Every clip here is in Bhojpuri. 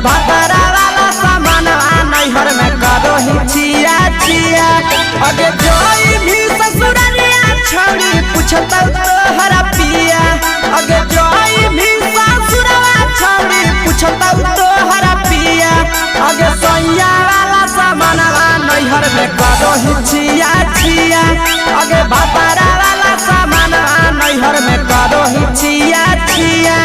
भतरा वाला सामान नैहर में करो ही छिया छिया। अगे जोई भी ससुरलिया छौड़ी पूछता तोहरा पिया। अगे जोई भी ससुरवा छौड़ी पूछता तोहरा पिया। अगे सैया वाला सामान नैहर में करो ही छिया छिया। अगे भतरा वाला सामान नैहर में करो ही छिया छिया।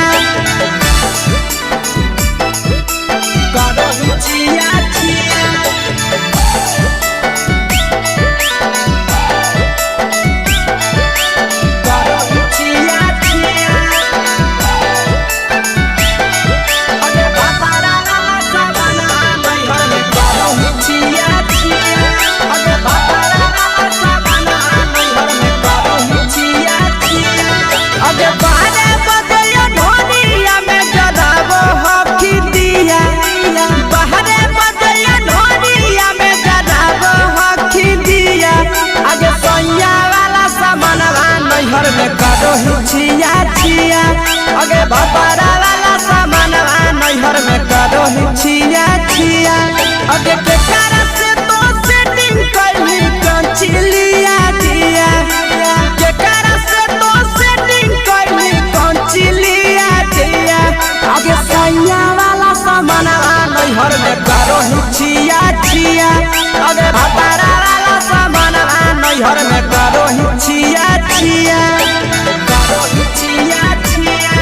करो ही छिया छिया। करो ही छिया छिया। अगे भतरा वाला सामान नैहर में करो ही छिया छिया। अगे भतरा वाला सामान नैहर में करो ही छिया छिया। अगे बारे बदलिया ढोलिया में जराबो हकी दिया। बाहरे बदलिया ढोलिया में जराबो हकी दिया। अगे सैया वाला सामान नैहर में करो ही छिया छिया। अगे भतरा वाला सामान नैहर में करो ही छिया छिया। अगे के कारण से तो सेटिंग करही कंचिलिया दिया। के कारण से तो सेटिंग करही कंचिलिया दिया। अगे सैया वाला सामान नैहर में करो ही छिया छिया। अगे भतरा वाला सामान नैहर में करो ही छिया छिया। करो ही छिया छिया।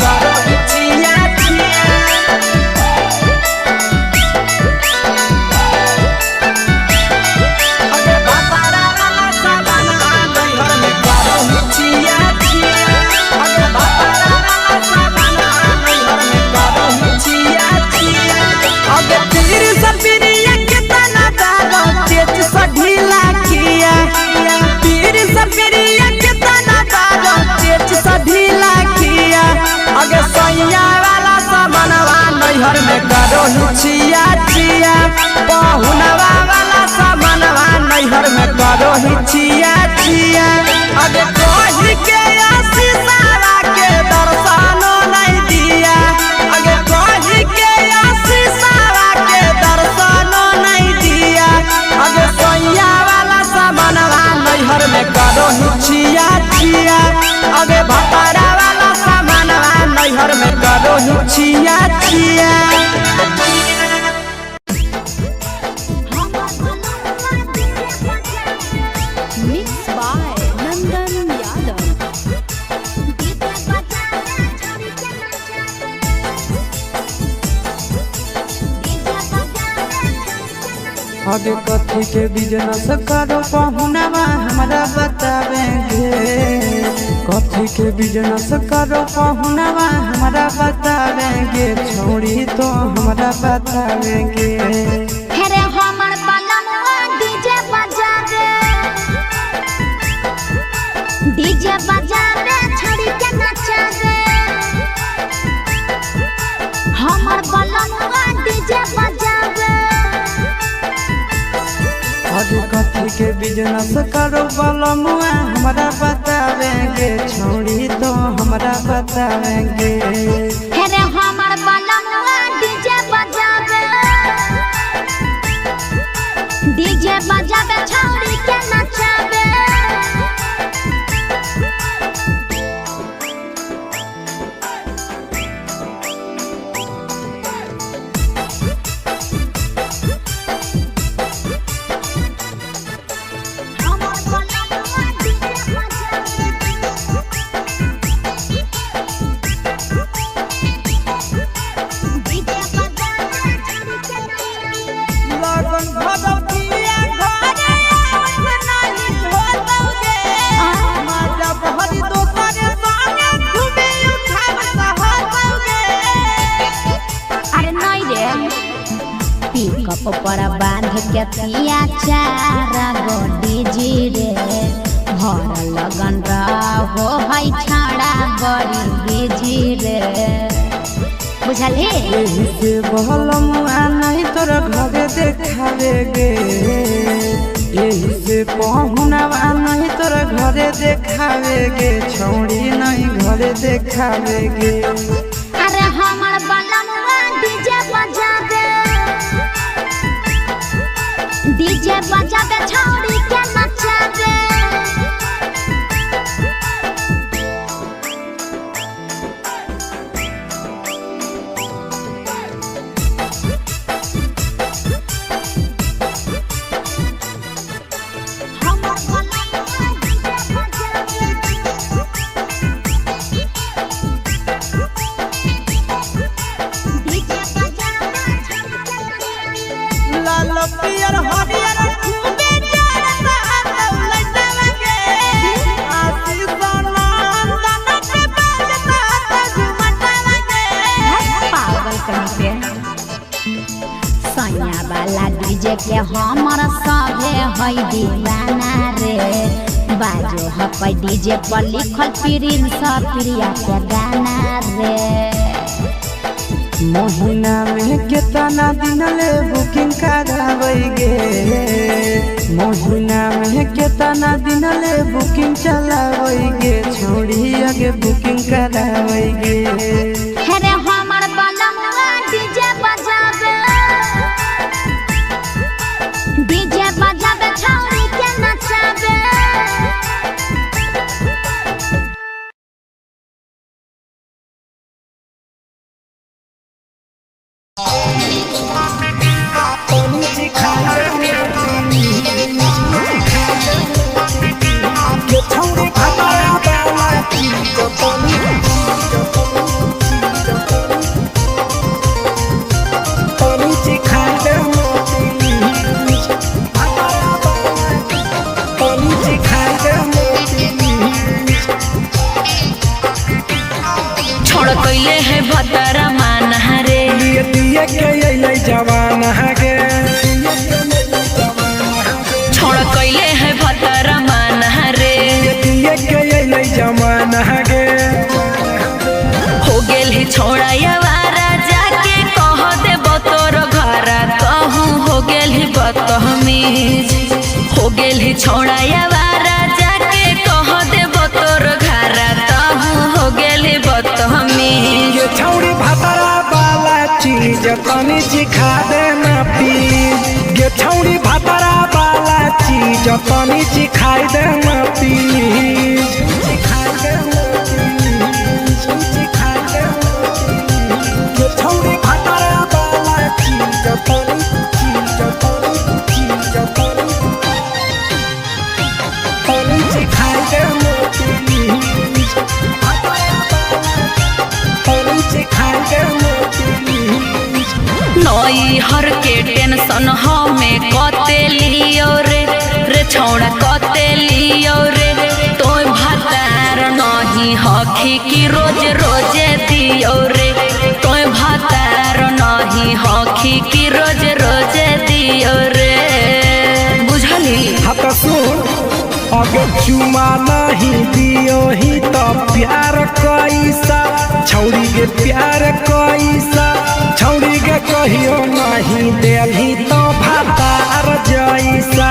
करो ही छिया छिया। अगे भतरा वाला सामान नैहर में करो ही छिया छिया। अगे भतरा वाला सामान नैहर में करो ही छिया छिया। अगे तीर सपिरिया कितना दारो तेज सढीला किया। तीर सपिरिया कितना दारो तेज सढीला किया। अगे सैया वाला सामान नैहर में करो ही छिया छिया। पहुनवा वाला सामान नैहर में करो ही छिया छिया। अगे कोही के आशीषवा के दर्शनो नहीं दिया। अगे कोही के आशीषवा के दर्शनो नहीं दिया। अगे सैया वाला सामान नैहर में करो ही छिया छिया। अगे भतरा वाला सामान नैहर में करो ही छिया छिया। Mixed by Nandan Yadav. आगे कथी के बिजनेस करो पहुनवा हमरा बतावेंगे। कथी के बिजनेस करो पहुनवा हमरा बतावेंगे। छोड़ी तो हमरा बतावेंगे। हेरे हमर बलमवा डीजे बजावे। डीजे बजावे छड़ी के नचावे। हमर बलमवा डीजे बजावे। आगे कथी के बिजनेस करो बलमुआ हमरा बतावेंगे। छोड़ी तो हमरा बतावेंगे। हेरे हमर बलमवा डीजे बजावे। डीजे बजावे छड़ी के नचावे। हमर बलमवा डीजे बजावे। डीजे बजावे छड़ी के नचावे। लगन भगवतिया घरे आवत नहीं होतौगे। माता बहरी दोसरे संगे घूमे उठावत होतौगे। अरे नहीं रे पिकअप पर बांध के पिया चारा गोडी जी रे। भर लगन रहो है छाड़ा बड़ी बिजी रे। बुझली एही से बहलमुआ नहीं तोर घरे देखावे गे। यही से पहुनवा नहीं तोरा घरे देखावे गे छौड़ी नहीं घरे देखावे गे। अरे हमर बलमुआ डीजे बजावे छौड़ी के नचावे। लाल पियर हरियर खूबे जरता लइटा लगे आशीष नंदन के बजता झुमटा लगे। पागल कहीं के सैया वाला डीजे के हमर सभे है दीवाना रे। बाजो हपै डीजे पर लिखल प्रिंस प्रिया के गाना रे। महीना में केतना दिन ले बुकिंग करावे गे। महीना में केतना दिन ले बुकिंग चलावे गे छौड़ी आगे बुकिंग करावे गे। हेरे हमर बलमुआ डीजे बजावे छौड़ी के नचावे। छोड़ कैले है भतरा माना रे। दिए के अइलै जवान गे। छोड़ कैले है भतरा माना रे। दिए के अइलै जवान गे। हो गेल ही छोड़ा यावारा जाके कह दे तोर घरा कहूँ हो गेल ही बदतमीज। हो गेल ही छोड़ा यावारा जाके कह दे तोर घरा कहूँ हो गेल ही बदतमीज। ये छौड़ी भतरा वाला चीज तनी सिखा देना प्लीज। ये छौड़ी भतरा वाला चीज तनी सिखा देना प्लीज। ये छौड़ी भतरा वाला चीज तनी सिखा देना प्लीज। नई हर के टेंशन हमें कते लियो रे छौड़ा कते लियो रे। तो भातार नहीं हखी की रोज रोजे दियो रे। तो भातार नहीं हखी की रोज रोजे दियो रे। बुझली हाथ सुन अगे चुमा नहीं दियो ही तो प्यार कैसा छौड़ी के प्यार कैसा। छौड़ी के कहियो नहीं देली तो भातार जैसा।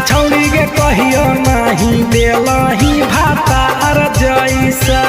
छौड़ी के कहियो नहीं देलही भातार जैसा।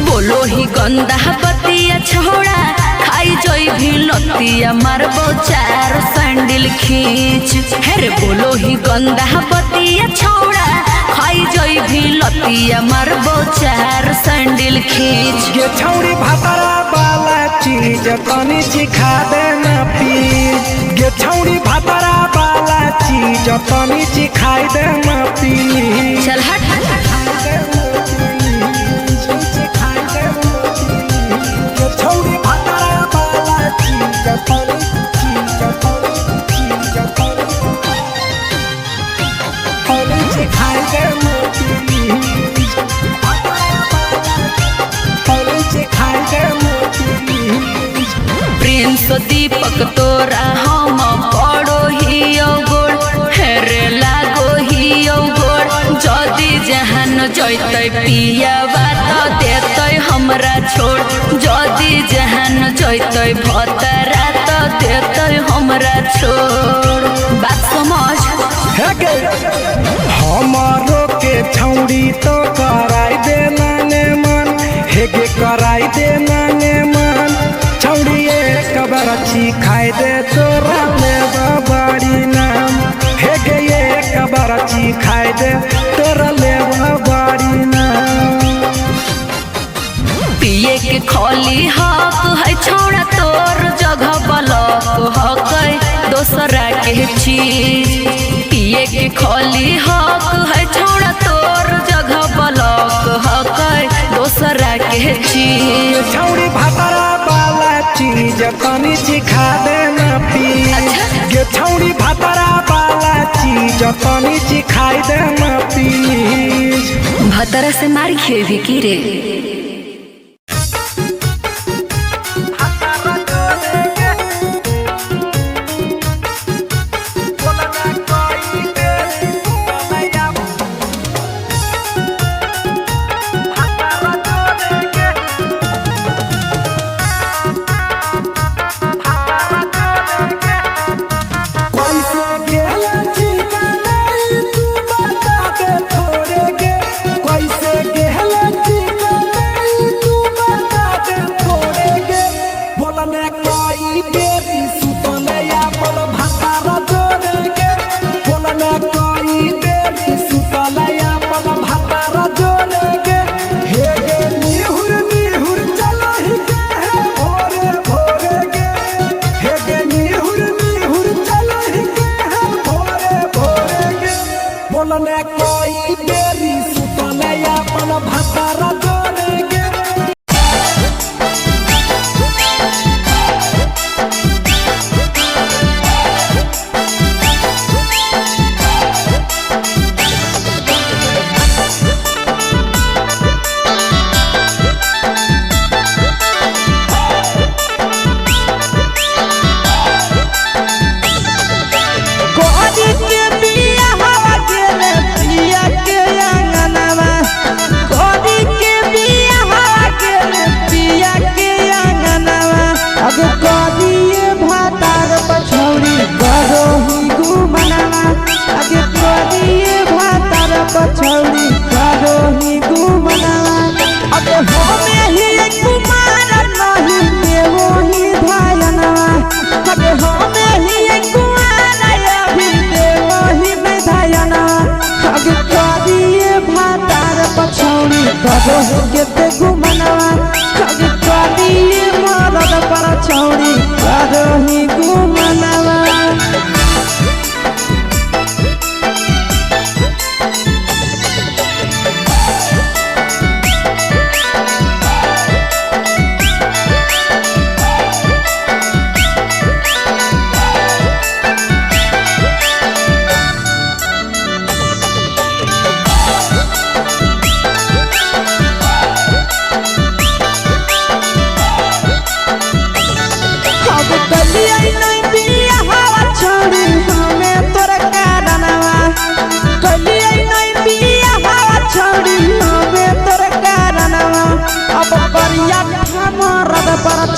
बोलो ही गंदा बतिया छोड़ा खाई जोई भी लतिया मारबो चार सैंडल खींच। हेरे बोलो ही गंदा बतिया छोड़ा खाई जोई भी लतिया मारबो चार सैंडल खींच। ये छौड़ी भतरा वाला चीज तनी सिखा देना प्लीज। ये छौड़ी भतरा वाला चीज तनी सिखा देना प्लीज। चल हट छौड़ी भतरा वाला चीज तनी सिखा देना प्लीज। सिखा देना प्लीज। प्रिंस दीपक तोरा हम पड़ो ही गोड़ हेरे लागो ही गोड़। जदी जहान जैते पिया बात देते हमरा छोड़। जदी जहान जैते भतरा तो देते हमरा छोड़। बात समझ हमारो के छौड़ी तो कराई दे नाने मन, हेगे कराई दे नाने मन। छौड़ी एक बरछी खाई दे तोरा ले बड़ी नाम, हेगे एक बरछी खाई दे तोरा ले बड़ी नाम। पिए के खोली हक है छोड़ा तोर जगह बलक हक दोसरा के चीज। पिए के खोली हक है छोड़ा तोर जगह बलक हक दोसरा के चीज। छौड़ी भातरा वाला चीज तनी सिखा देना प्लीज। गे छौड़ी भातरा वाला चीज तनी सिखाई देना प्लीज। भतरा से मार खेवी की रे।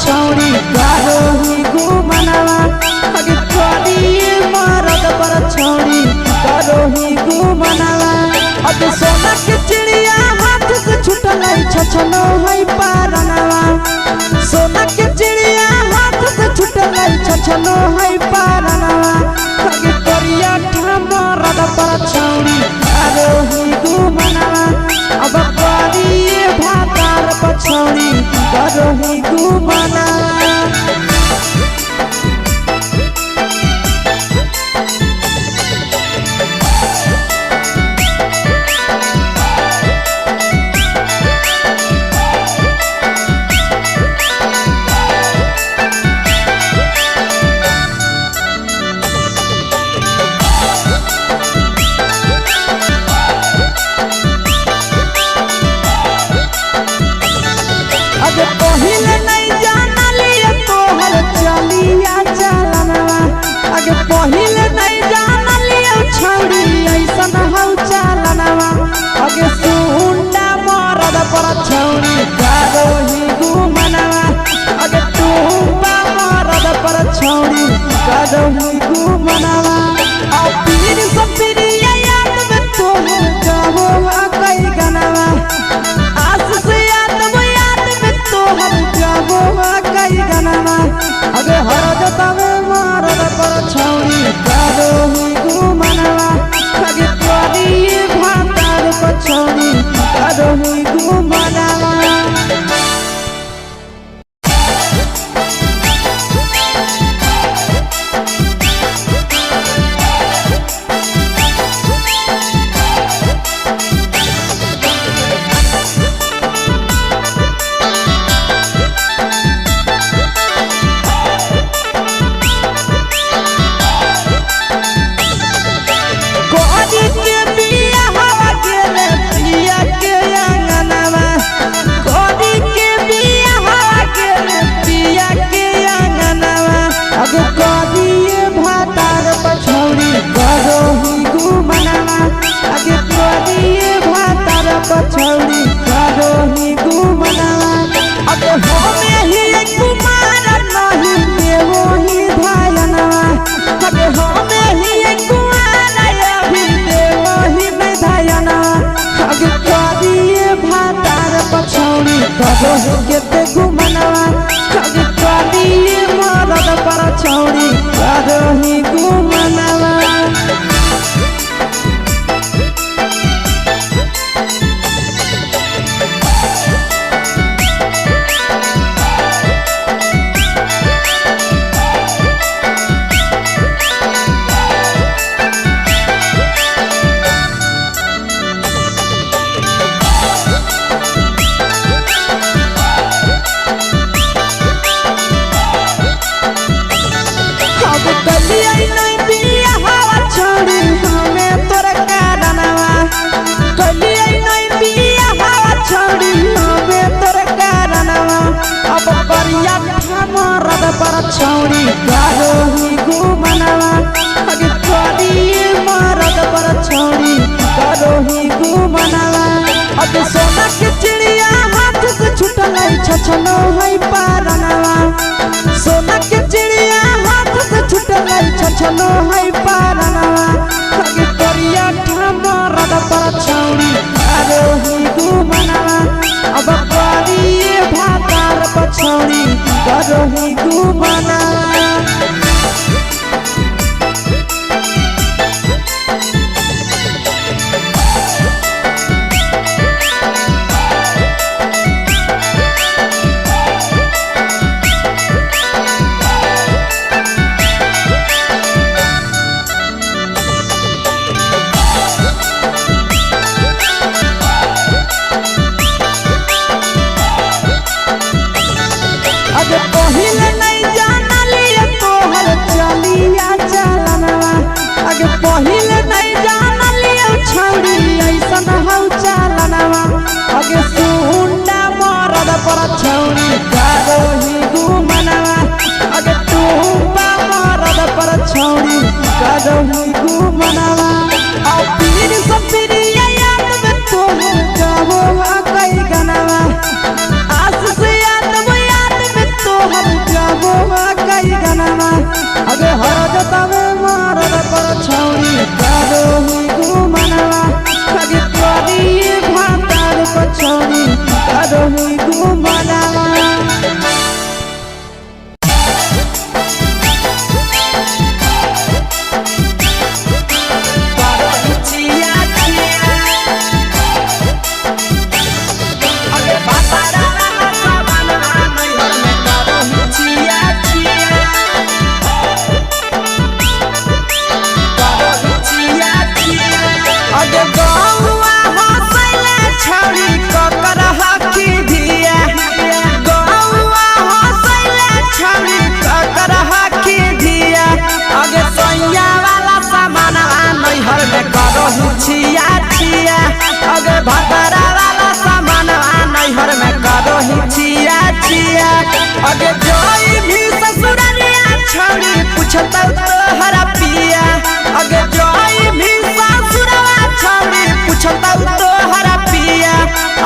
छौड़ी करोही घुमनवा अगे करिए मरद पर छौड़ी करोही घुमनवा अब सोना के चिड़िया हाथ से छूटल छछनो है पारनवा सोना के चिड़िया हाथ से छूटल छछनो है पारनवा अगे करिया मरद पर छौड़ी करोही घुमनवा अब करिए भातार पर छौड़ी करोही घुमनवा अगे पहिले नहीं जानलिए तोहर चलिया चलनवा अगे पहिले नहीं जानलिए छौड़ी ऐसन हौ चलनवा अगे सुंडा मरद पर छौड़ी करोही घुमनवा अगे टूपा मरद पर छौड़ी अब करिया मरद पर छौड़ी करोही घुमनवा अगे करिए मरद पर छौड़ी करोही घुमनवा अब सोना के चिड़िया हाथ से छूटल छछनो है पारनवा सोना के चिड़िया हाथ से छूटल छछनो है पारनवा अगे करिया मरद पर छौड़ी करोही घुमनवा अब करिए भातार पछौड़ी करोही घुमनवा अगे पहिले नहीं जानलिए तोहर चलिया चलनवा अगे पहिले नहीं जानलिए छौड़ी ऐसन हौ चलनवा अगे सुंडा मरद पर छौड़ी करोही घुमनवा अगे टूपा मरद पर छौड़ी करोही घुमनवा आ पीर सब पीरिया याद में तोहर गावो कई गनवा आस से तोहर जाबो कई गनवा अगे हरद तवे मरद पर छौड़ी करोही घुमनवा अगे करिए भातार पर छौड़ी करोही घुमनवा छिया छिया अगे भतरा वाला सामान नैहर में करोही छिया छिया अगे जोई भी ससुरलिया छौड़ी पूछत तोहरा पिया अगे जोई भी ससुरवा छौड़ी पूछत तोहरा पिया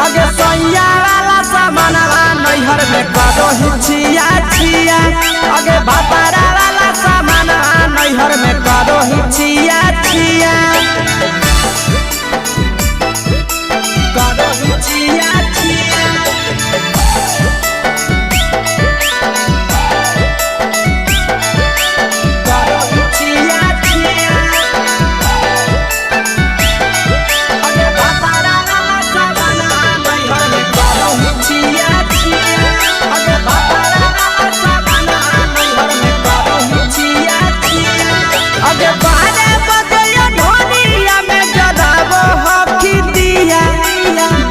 अगे सैया वाला सामान नैहर में करोही छिया छिया अगे भतरा वाला सामान नैहर में करोही छिया छिया करोही छिया छिया करोही छिया छिया अगे भतरा वाला सामान नैहर में करोही छिया छिया अगे भतरा वाला सामान नैहर में करोही छिया छिया अगे बारे बदलिया ढोलिया में जलावो हकी दिया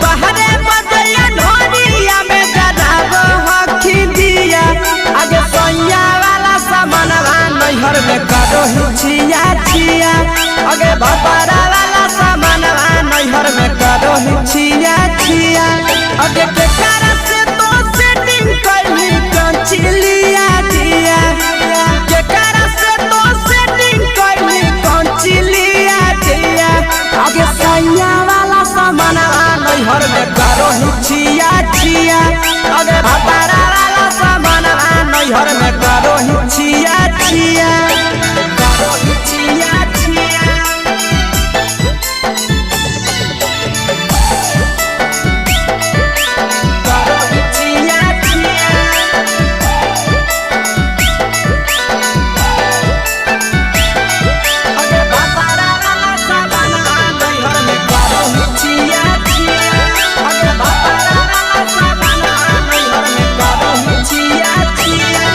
बाहरे बदलिया ढोलिया में जलावो हकी दिया आगे सैया वाला सामान नैहर में करोही छिया छिया आगे भतरा वाला सामान नैहर में करोही छिया छिया आगे केकरा से तो सेटिंग करली कंचिलिया दिया केकरा से तो सेटिंग करली कंचिलिया दिया आगे सैया वाला सामान नैहर में करोही छिया छिया आगे भतरा वाला सामान नैहर में करोही छिया छिया करोही छिया छिया करोही छिया छिया अगे भतरा वाला सामान नैहर में करोही छिया छिया अगे भतरा वाला सामान नैहर में करोही छिया छिया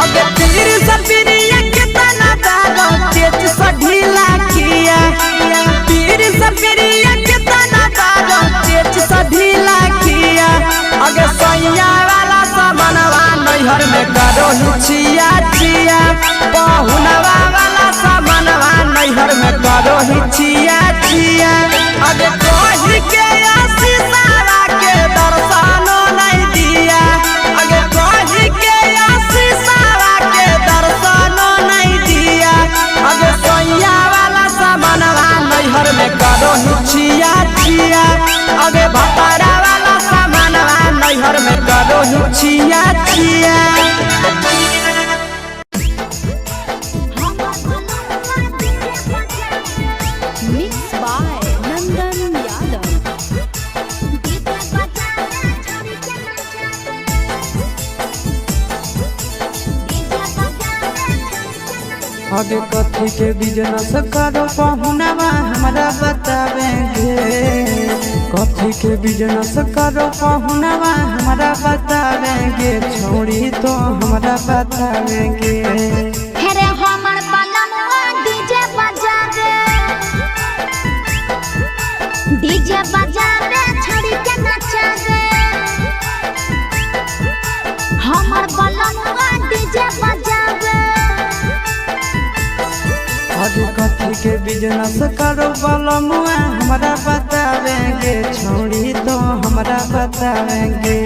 अगे तीर सपिरिया कितना दारो तेज सढीला किया तीर सपिरिया कितना दारो तेज सढीला किया अगे सैया वाला सामान नैहर में करोही छिया छिया पहुनवा वाला सामान नैहर में करोही छिया छिया अगे कही के आशीषवा के दर्शनो नहीं दिया अगे छिया मिक्स बाय नंदन यादव। आगे कथी के बिजनेस करो पहुनवा हमरा बतावेंगे कथी के बिजनेस करो पहुनवा हमरा बतावेंगे छोड़ी तो हमरा बतावेंगे हेरे हमर बलमुआ डीजे बजावे छड़ी के नचावे हमर बलमुआ डीजे बजावे आगे कथी के बिजनेस करो बलमुआ हमरा बतावेंगे छोड़ी तो हमरा बतावेंगे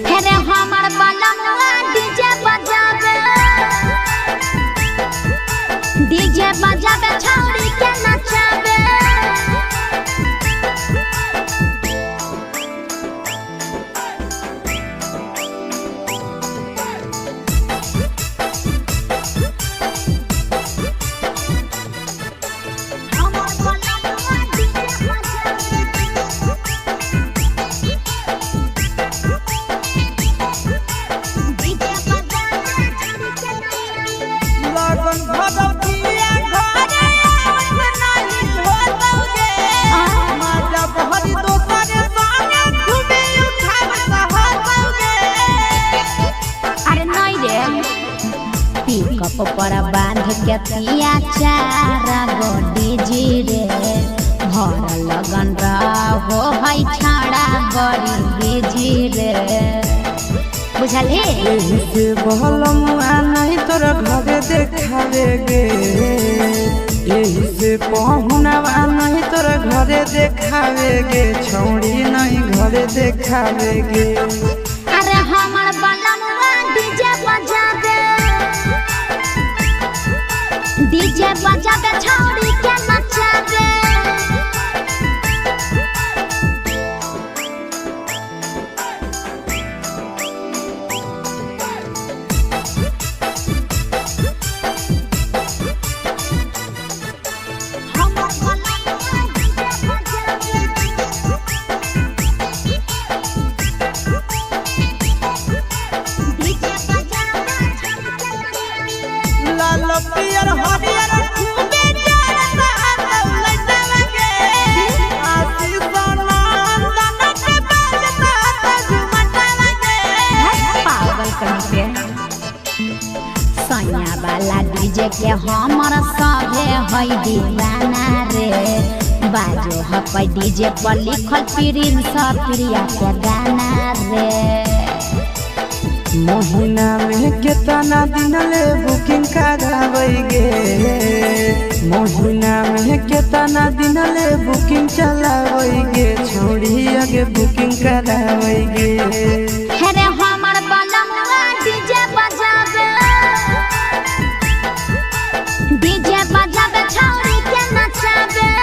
हेरे हमर बलमुआ डीजे बजावे छड़ी के नचावे लगन भदौतिया घरे नहीं होतौगे माजा बहरी दोसरे संगे घूमे उठाव सहतौगे अरे नहीं रे पिकअप पर बांध के पिया चारा गोडी जी रे भर लगन रहो है छाड़ा बड़ी बीजी रे बुझली यही से बहलमुआ नहीं तोरा घरे देखावेगे यही से पहुनवा नहीं तोरा घरे देखावेगे छौड़ी नहीं घरे देखावेगे अरे हमर बलमुआ डीजे बजावे छौड़ी के नचावे लाल पियर हरियर खूबे जरता दौलतवगे आशीष नंदन के बजता झुमटवगे पागल कहीं पे सैया वाला डीजे के हमर सभे है दीवाना रे बाजो हपै डीजे पर लिखल प्रिंस प्रिया के गाना रे महीना में कितना दिन ले बुकिंग करावेगे महीना में कितना दिन ले बुकिंग चलावेगे छोड़ी आगे बुकिंग करावेगे हेरे हमर बलमुआ डीजे बजावे छौड़ी के नचावे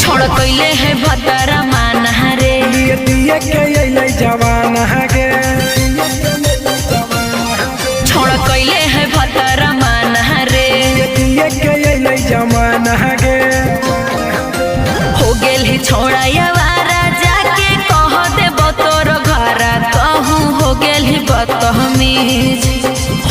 छोड़ कैले है भतरा मान रे दिए के अइलै जवान हगे छोड़ कैले है भतरा मान रे दिए के अइलै जवान हगे हो गेल ही छोड़ा यावारा जाके कह दे तोर घर कहूँ हो गेल ही बदतमीज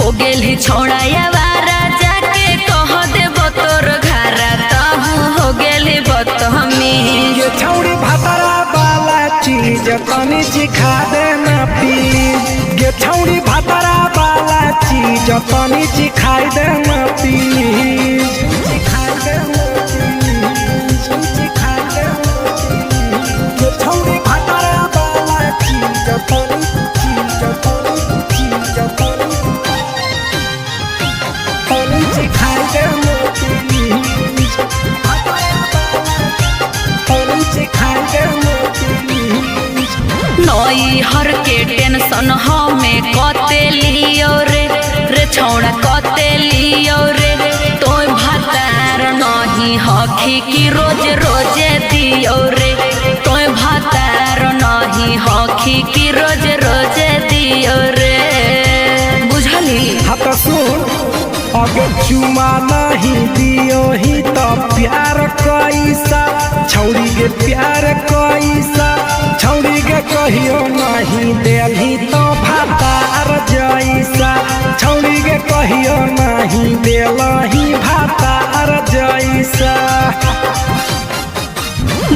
हो गेल ही छोड़ा यावारा जाके कह दे तोर घर कहूँ हो गेल ही बदतमीज ये छौड़ी भतरा वाला चीज तनी सिखा देना प्लीज ये छौड़ी भतरा वाला चीज तनी सिखाई देना प्लीज सिखाई देना प्लीज सिखाई देना ये छौड़ी हर के टेंशन हमें कते लियो रे छौड़ा कते लियो रे तोय भातार नहीं हखी कि रोज रोजे दियो रे तोय भातार नहीं हखी कि रोज रोजे दियो रे बुझली। हत सुन अगे चुमा नहीं दियो ही तो प्यार कैसा छौड़ी के प्यार कैसा छौड़ी के कहियो नहीं देली तो भातार जैसा छौड़ी के कहियो नहीं देलही भातार जैसा।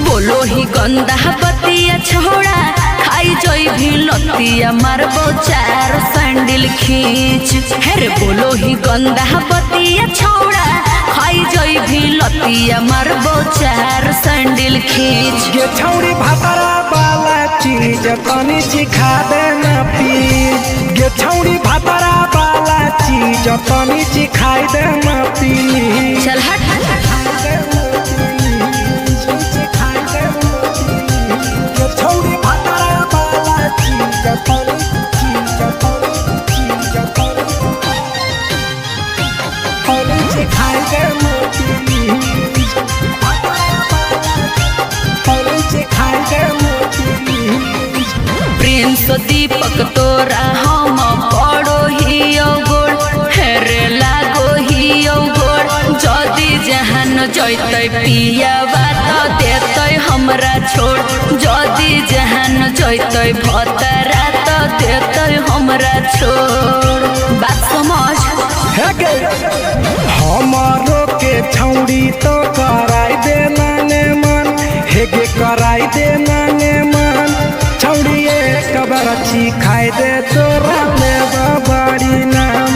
बोलो ही गंदा बतिया छोड़ा खाई जोई भी लतिया मारबो चार सैंडल खींच हेरे बोलो ही गंदा बतिया छोड़ा खाई जोई भी लतिया मारबो चार सैंडल खींच। ये छौड़ी भातारा वाला चीज तनी सिखा देना प्लीज ये छौड़ी भातारा वाला चीज तनी सिखाई देना प्लीज। चल हट छौड़ी भातारा वाला चीज तनी सिखाई देना प्लीज सिखाई देना प्लीज। प्रिंस दीपक तोरा हम पड़ो ही गोड़ हेरे लागो ही गोड़ जदी जहान जैतै पिया बात देतै हमरा छोड़ जदी जहान जैतै भतरा तो देतै हमरा छोड़ बात समझ। हमारो के छौड़ी तो कराई देना ने मन हेगे कराई देना ने मन छौड़ी एक बरछी खाई दे तोरा लेबा बड़ी नाम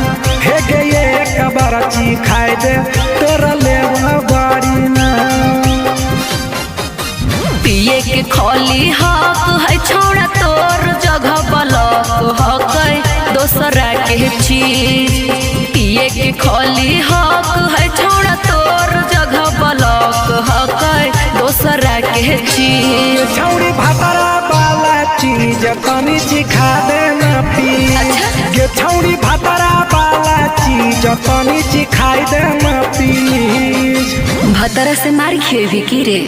हेगे एक बरछी खाई दे तोरा लेबा बड़ी नाम। पिए के खोली हक है छौड़ा तोर जगह बलक हक दोसरा के चीज पिए के खोली हक है छौड़ा तोर जगह बलक हक दोसरा के चीज। छौड़ी भातारा वाला चीज तनी सिखा देना प्लीज ये छौड़ी भातारा वाला चीज तनी सिखाई देना प्लीज। भतरा से मार खेबी की रे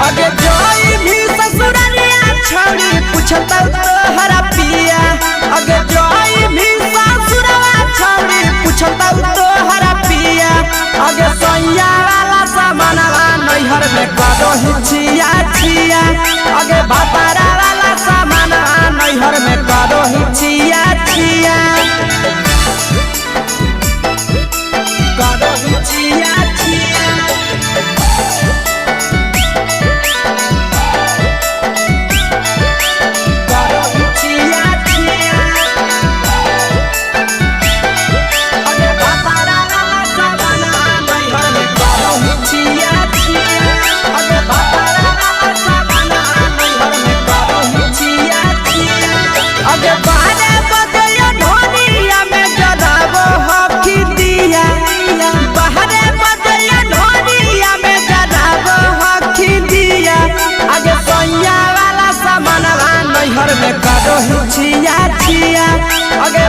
अगे जोई भी ससुरालिया छौड़ी पूछता तोहरा पिया अगे जोई भी ससुरवा छौड़ी पूछता तोहरा पिया अगे सैया वाला सामानवा नैहर में करो हिचिया छिया अगे भातारा वाला सामानवा नैहर में करो हिचिया छिया करो हिचिया छिया करो हिचिया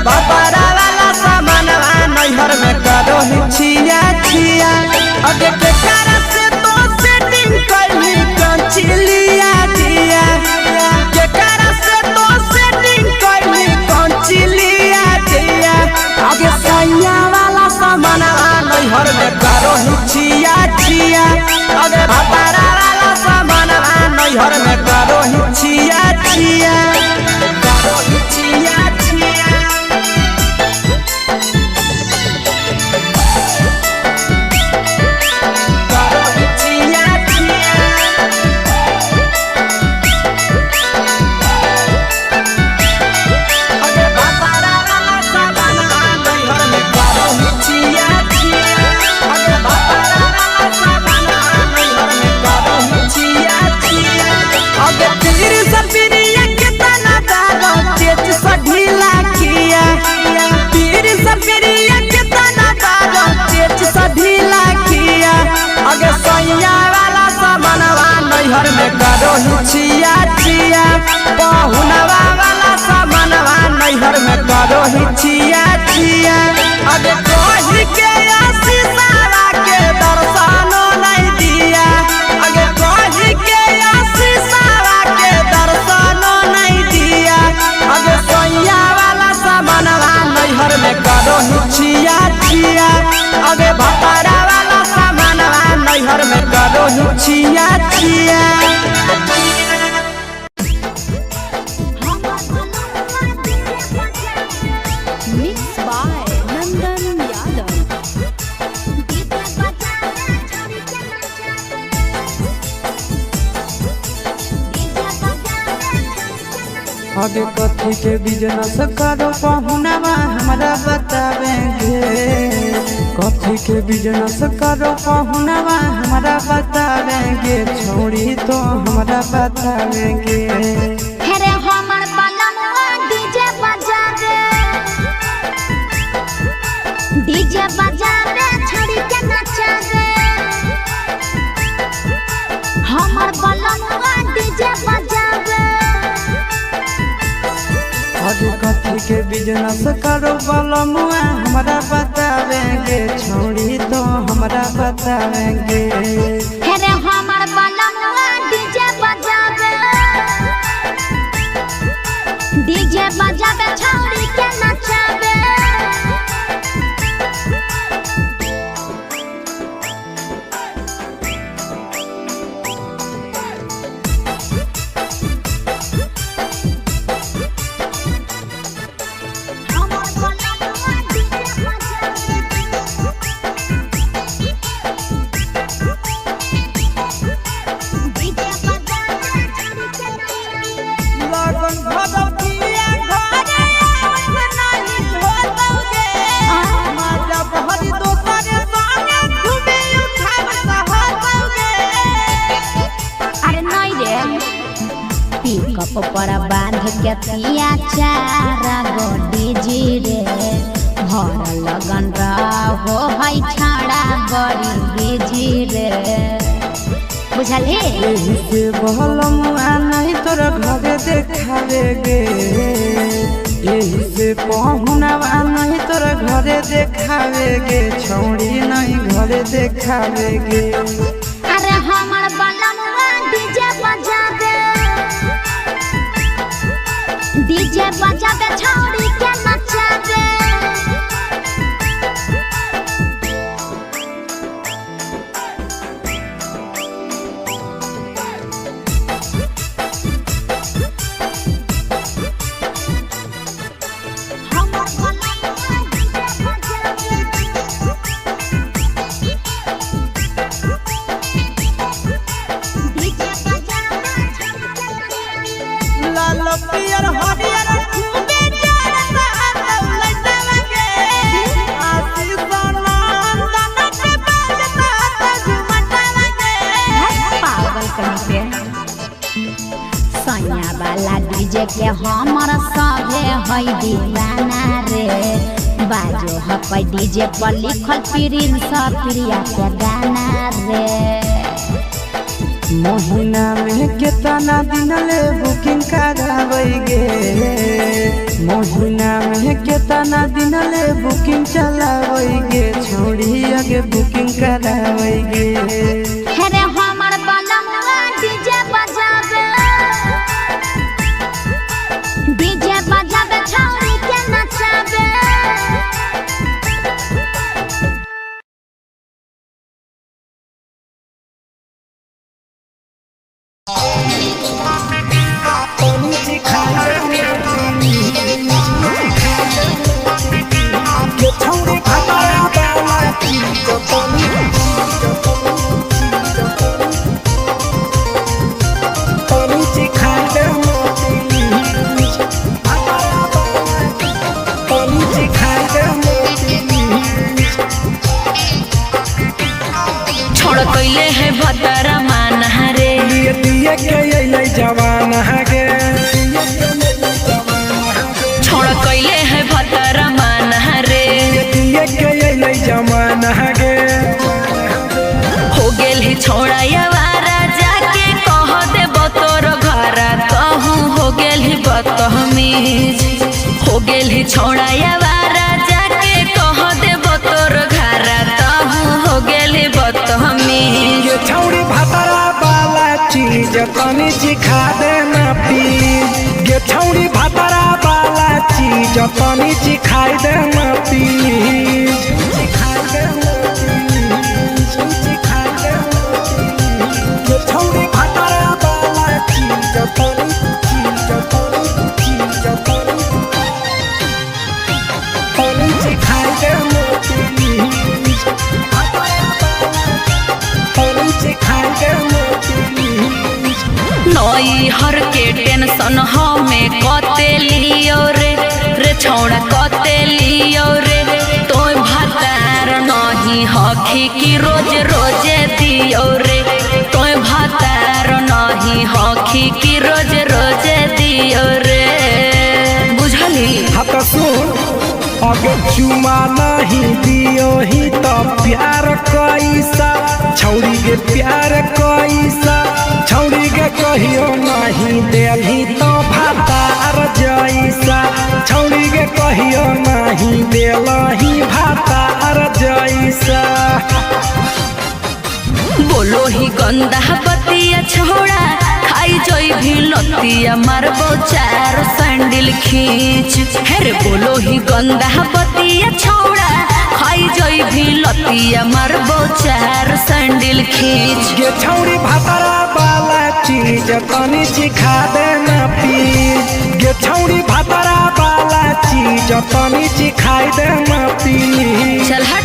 बापारा वाला सामानवा नैहर में करो ही छिया छिया अगे के कारण से तो सेटिंग करली कंचिलिया दिया के कारण से तो सेटिंग करली कंचिलिया दिया अगे सैया वाला सामानवा नैहर में करो ही छिया छिया अगे बापारा वाला सामानवा नैहर में करो ही छिया छिया करो ही छिया छिया करो ही छिया छिया अगे बापारा वाला सामानवा नैहर में करो ही छिया छिया अगे बापारा वाला सामानवा नैहर में करो ही छिया छिया अगे तीर सपिरिया के तना दारो चेच सढीला किया तीर सपिरिया के तना दारो चेच सढीला किया अगे सैया वाला सामानवा नैहर में करो ही छिया छिया पहुनवा वाला सामानवा नैहर में करो ही छिया छिया अगे कोही के आशीषावा के दर्शनो नहीं दिया अगे कोही के आशीषावा के दर्शनो नहीं दिया अगे सैया वाला सामानवा नैहर में करो ही छिया छिया अगे भतारा वाला सामानवा नैहर में करो ही छिया छिया मिक्स बाय नंदन यादव। आगे कथी के बिजनेस करो पहुनवा हमरा बतावेंगे कथी के बिजनेस करो पहुनवा हमरा बतावेंगे छोड़ी तो हमरा बतावेंगे हेरे हमर बलमुआ डीजे बजावे छड़ी के नचावे हमर बलमुआ डीजे बजावे आगे कथी के बिजनेस करो बलमुआ हमरा बतावेंगे छोड़ी तो हमरा बतावेंगे हेरे हमर बलमुआ डीजे बजावे छड़ी के नचावे लगन भदौतिया घरे नहीं होतौगे माजा बहरी दोसरे संगे घूमे उठाव सहतौगे अरे नहीं रे पिकअप पर बांध के पिया चारा गोडी जी रे भर लगन रहो है छाड़ा बड़ी बीजी रे बुझली यही से बहलमुआ नहीं तोरा घरे देखावेगे यही से पहुनवा नहीं तोरा घरे देखावेगे छौड़ी नहीं घरे देखावेगे अरे हमर बलमुआ डीजे बजावे छौड़ी के नचावे लाल पियर हरियर खूबे जरता लइटा लगे आशीष नंदन के बजता झुमटा लगे पागल कहीं पे सैया वाला डीजे के हमर सभे है दीवाना रे बाजो हपै डीजे पर लिखल प्रिंस प्रिया के गाना रे महीना में कितना दिन ले बुकिंग करावेगे, महीना में कितना दिन ले बुकिंग चलावेगे, छोड़ी आगे बुकिंग करावेगे। हेरे हमर बनमुआ डीजे बजावे, डीजे बजावे छौरी के नचावे। छोड़ कैले है भतरा मान रे, दिए के अइलै जवान गे, छोड़ कैले है भतरा मान रे, दिए के अइलै जवान गे। हो गेल ही छोड़ा यावारा जाके कह देब तोर घरा कहूँ, हो गेल ही बदतमीज, हो गेल ही छोड़ा यावारा जाके कह देब तोर घरा कहूँ, हो गेल ही बदतमीज। ये छौड़ी भतरा वाला चीज तनी सिखा देना प्लीज, ये छौड़ी भतरा वाला चीज तनी सिखाई देना प्लीज, सिखाई देना प्लीज, सिखाई देना प्लीज। ये छौड़ी भतरा वाला चीज तनी सिखाई देना प्लीज, सिखाई देना प्लीज। नई हर के टेंशन हमें कते लियो रे छौड़ा कते लियो रे, तोय भतार नहीं हखी की रोज रोजे दियो रे, तोय भतार नहीं हखी की रोज रोजे दियो रे, बुझली। हाँ तो सुन, अगर चुमा नहीं दियो ही तो प्यार कैसा, छौड़ी के प्यार कैसा, छौड़ी के कहियो नहीं देली तो भातार जैसा, छौड़ी के कहियो नहीं देलही भातार जैसा। बोलो ही गंदा बतिया छोड़ा, खाई जोई भी लतिया मारबो चार सैंडल खींच, हेरे बोलो ही गंदा बतिया छोड़ा, खाई जोई भी लतिया मारबो चार सैंडल खींच। ये छौड़ी भतरा वाला चीज तनी सिखा देना प्लीज, ये छौड़ी भतरा वाला चीज तनी सिखाई देना प्लीज। चल हट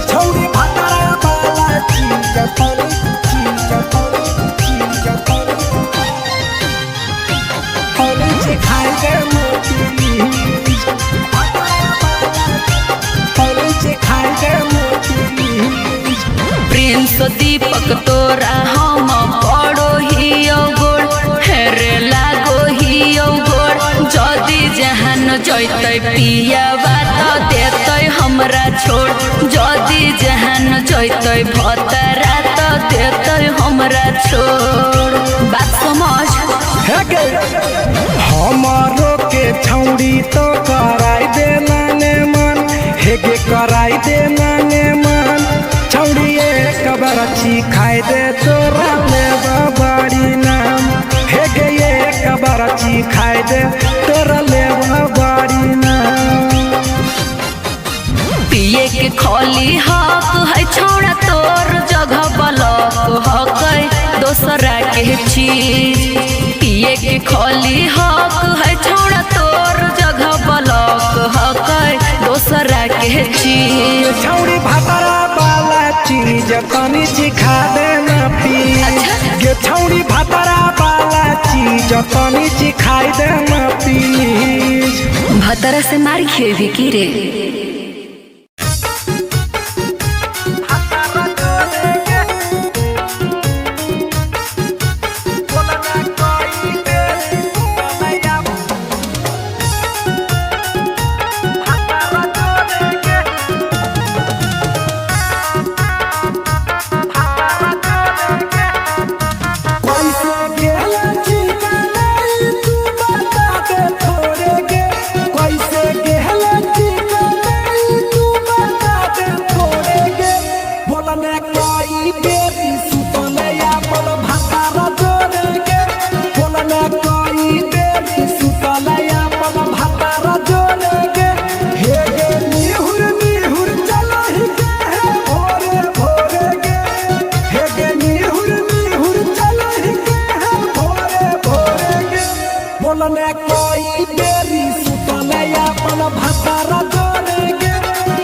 छौड़ी भतरा वाला चीज तनी सिखाई देना प्लीज, सिखाई देना प्लीज। प्रिंस दीपक तोरा हम पड़ो ही गोड़, हेरे लागो ही गोड़, जदी जहान जैतै पिया बात देतै हमरा छोड़, जदी जहान जैतै भतरा तो देतै हमरा छोड़, बात समझ। हमारो के छौड़ी तो कराई देना ने मन, हेगे कराई देना ने मन, छौड़ी एक बरछी खाई दे तोरा लेब बड़ी नाम, हेगे एक बरछी खाई दे तोरा लेब बड़ी नाम। पिए के खोली हक है छोड़ा तोर जगह बलक हक दोसरा के चीज, पिए के खोली हक है छोड़ा तोर जगह बलक हक दोसरा के चीज। छौड़ी भतरा वाला चीज तनी सिखा देना प्लीज, ये छौड़ी भतरा वाला चीज तनी सिखाई देना प्लीज। भतरा से मार खेबी की रे। बोलने कोई बेरी सुतले अपन भतारा जो